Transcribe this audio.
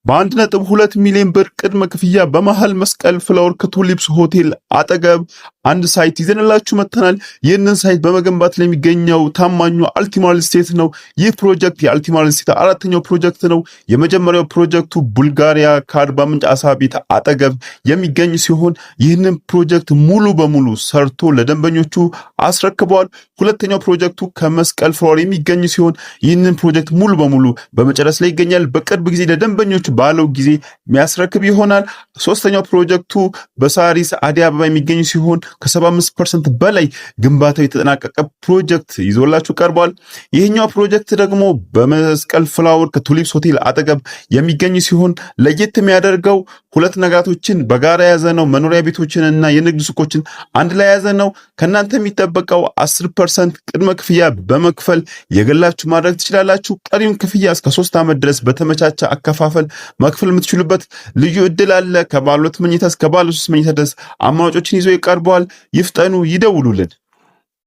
በ1.2 ሚሊዮን ብር ቅድመ ክፍያ በመሃል መስቀል ፍላወር ከቱሊፕስ ሆቴል አጠገብ አንድ ሳይት ይዘንላችሁ መጥተናል። ይህንን ሳይት በመገንባት ላይ የሚገኘው ታማኙ አልቲማ ሪል ስቴት ነው። ይህ ፕሮጀክት የአልቲማ ሪል ስቴት አራተኛው ፕሮጀክት ነው። የመጀመሪያው ፕሮጀክቱ ቡልጋሪያ ከአርባ ምንጭ አሳ ቤት አጠገብ የሚገኝ ሲሆን ይህንን ፕሮጀክት ሙሉ በሙሉ ሰርቶ ለደንበኞቹ አስረክበዋል። ሁለተኛው ፕሮጀክቱ ከመስቀል ፍላወር የሚገኝ ሲሆን ይህንን ፕሮጀክት ሙሉ በሙሉ በመጨረስ ላይ ይገኛል። በቅርብ ጊዜ ለደንበኞቹ ባለው ጊዜ የሚያስረክብ ይሆናል። ሶስተኛው ፕሮጀክቱ በሳሪስ አዲስ አበባ የሚገኝ ሲሆን ከ75% በላይ ግንባታው የተጠናቀቀ ፕሮጀክት ይዞላችሁ ቀርቧል። ይህኛው ፕሮጀክት ደግሞ በመስቀል ፍላወር ከቱሊፕስ ሆቴል አጠገብ የሚገኝ ሲሆን ለየት የሚያደርገው ሁለት ነገራቶችን በጋራ የያዘ ነው። መኖሪያ ቤቶችን እና የንግድ ሱቆችን አንድ ላይ የያዘ ነው። ከእናንተ የሚጠበቀው 10% ቅድመ ክፍያ በመክፈል የግላችሁ ማድረግ ትችላላችሁ። ቀሪውን ክፍያ እስከ 3 ዓመት ድረስ በተመቻቸ አከፋፈል መክፈል የምትችሉበት ልዩ እድል አለ። ከባለ 2 መኝታ እስከ ባለ 3 መኝታ ድረስ አማራጮችን ይዞ ይቀርበዋል። ይፍጠኑ፣ ይደውሉልን።